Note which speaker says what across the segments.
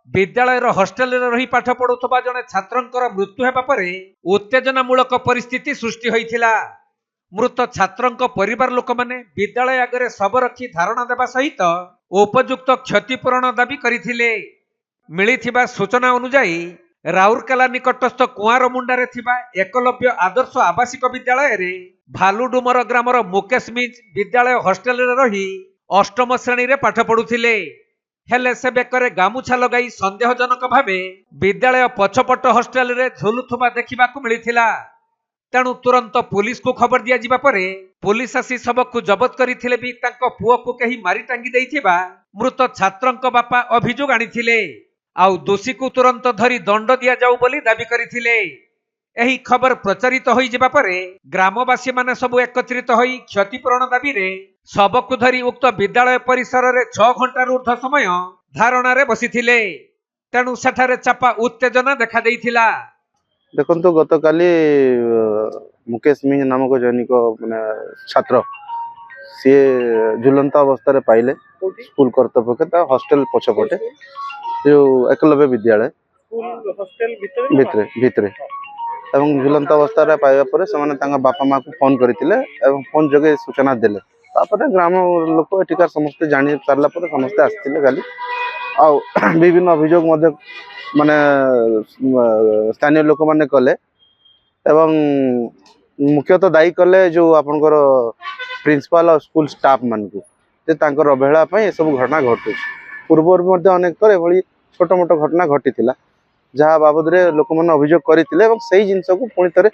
Speaker 1: विद्यालय हॉस्टेल रही पाठ पढ़ुवा जड़े छात्रंकर मृत्यु हेबा परे उत्तेजनामूलक परिस्थिति सृष्टि होइथिला। मृत छात्रंक परिवार लोक माने विद्यालय आगे शव रखी धारणा देवा सहित उपयुक्त क्षतिपूरण दाबी करथिले। मिलिथिबा सूचना अनुसार राउरकेला निकटस्थ कुआरमुंडारे थिबा एकलव्य आदर्श आवासिक विद्यालय रे भालुडुमर ग्रामर मुकेश मिंज विद्यालय हॉस्टेल रही अष्टम श्रेणी रे पाठ पढ़ुथिले। हेले से बेकरे गामुछा लगाई संदेहजनक भावे विद्यालय पछपट हॉस्टेल रे झुलुथुबा देखिबाकू मिलिथिला। तेणु तुरंत पुलिस को खबर दिया जिबा परे पुलिस आसी सबको जबत करिथिले भी तांको पुओ को कहीं मारी टांगी देइथिबा मृत छात्रंक बापा अभियोग आनिथिले। आउ दोषी को तुरंत धरी दंड दिया जाऊ बोली दाबी करिथिले। एही खबर प्रचारित होई जिबा परे ग्रामवासी माने सब एकत्रित होई क्षतिपूरण दाबी रे सबको धरी उक्त विद्यालय परिसर रे 6 घंटा ऊर्ध्व समय धारणा रे बसिथिले। तेणु सेठारे चापा उत्तेजना देखा देइथिला।
Speaker 2: देखो गतकाली मुकेश मिंज नामक जैनिक माने छात्र सी झुलंत अवस्था पाइले स्कूल कर्तव्य हॉस्टेल पछपटे जो एकलव्य विद्यालय भितरे भितरे एवं झुलंत अवस्था पाइबा परे से बापा माँ को फोन करथिले एवं फोन जगे सूचना देले। तापर ग्राम लोक एटिकार समस्ते जानी सारला परे समस्ते आस्थिले गाली आ विभिन्न अभियोग मध्य माने स्थानीय लोक माने कले एवं मुख्यतः दायी कले जो आपनकर प्रिंसिपल और स्कूल स्टाफ मान को जे तांकर अवहेला पई सब घटना घटुछ। पूर्वर मध्य अनेक करे भली छोट मोट घटना घटी थिला जहाँ बाबद रे लोक माने अभियोग करथिले एवं सही जिंस को पुणी थरे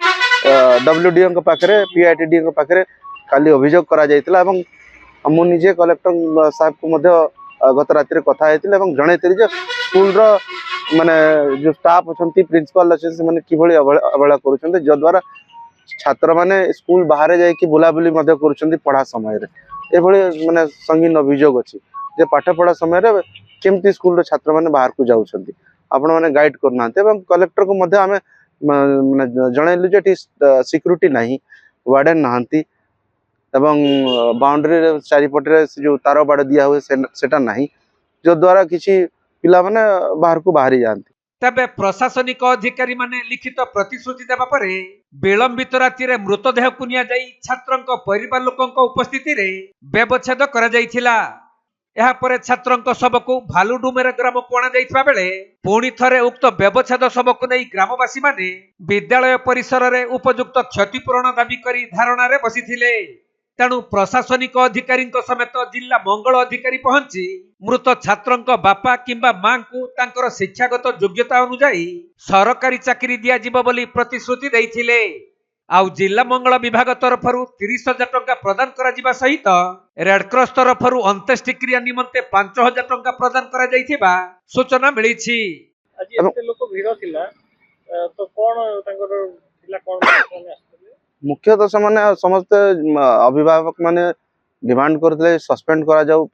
Speaker 2: डब्ल्यूडीओ के पाखरे पीआईटीडी के पाखरे काली अभियोग करा जायतिला एवं मु निजे कलेक्टर साहब को मध्य गत राति कथा हेतिले एवं जणैतिले जे स्कूल रो माने जो स्टाफ अछंती प्रिंसिपल अछंती माने किभली अवहेला करूछन्ते जो द्वारा छात्र माने स्कूल बाहर जाय कि बुलाबुली मध्य करूछन्ती पढ़ा समय रे एभली माने संगीन अभियोग अछि जे पाठ पढ़ा समय रे केमती स्कूल रो छात्र माने बाहर को जाउछन्ती आपण माने गाइड करनाते एवं कलेक्टर को मध्य आमे माने जणैलु जे सिक्युरिटी नाही वार्डन नाहंती एवं बाउंड्री रे चारिपटे जो तार बाड़ दिया हुए सेटा नाही जो द्वारा किसी पिला माने बाहर को बाहरी जाती।
Speaker 1: तबे प्रशासनिक अधिकारी माने लिखित प्रतिश्रुति देबा परे विलंबित राति रे मृतदेह को निया जाई छात्रंक परिवार लोकंक उपस्थिति रे व्यवच्छेद करा जाइथिला। एहा परे छात्रंक सबको भालुडुमेर ग्राम को आना जाइथिबा बेले पुणी थरे उक्त व्यवच्छेद सबको नै ग्रामवासी माने विद्यालय परिसर रे उपयुक्त क्षतिपूरण दाबी करी धारणा रे बसिथिले। तेणु प्रशासनिक अधिकारी समेत जिला मंगल अधिकारी पहुंची मृत छात्रंक बापा किंबा मां को तांकर शिक्षागत योग्यता अनुसार सरकारी चाकरी दिया जिवो बोली प्रतिश्रुति देइथिले। आउ जिला मंगल विभाग तरफरु 30,000 टंका प्रदान करा जिबा सहित रेडक्रॉस तरफरु अंत्येष्टि क्रिया निमंते 5,000 टंका प्रदान करा जाइथिबा सूचना मिलिछि।
Speaker 3: आज एते लोक भीड़ थिला तो कोन तांकर थिला कोन
Speaker 2: मुख्यतः से समस्त अभिभावक माने डिमांड करते सस्पेंड करा जाऊ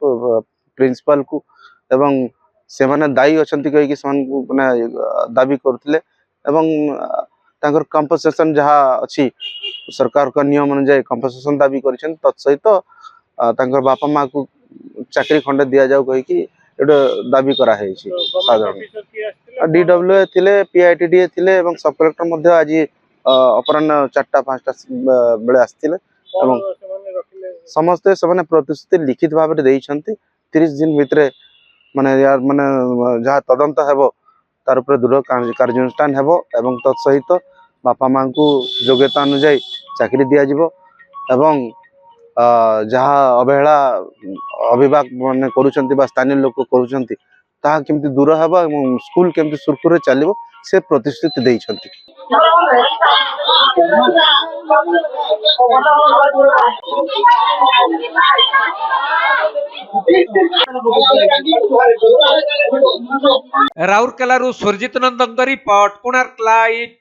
Speaker 2: प्रिंसिपल को एवं से माने दायी अछंती कहि कि माने दाबी करथिले एवं तांकर कंपनसेशन जहाँ अच्छी सरकार का नियम अनुसार कंपनसेशन दाबी करिसेन तत्सहित तांकर बापा माँ को चाकरी खंडे दिया जाऊ कहि कि एटा दाबी करा है साधारण डीडब्ल्यूए थिले पीआईटीडी थिले एवं सब कलेक्टर मध्य आज अपराह्न 4-5 बेले आसथिले एवं समस्ते से प्रतिश्रुति लिखित भाव में 30 दिन भितर माने यार माने जहाँ तदंत हेबो तार ऊपर दृढ़ कार्यानुष्ठान हेबो एवं तत्सहित बापा माँ को योग्यता अनुसार चाकरी दिया जिवो एवं जहाँ अवहेला अभिभावक माने करूछंती बा स्थानीय लोक करूछंती ताहा केमती दूर हेबो एवं स्कूल केमती सुरखुरे चलिबो से प्रतिश्रुति देइछंती।
Speaker 1: राउरकेला सुरजित नंदन रिपोर्ट कोणार्क लाइव।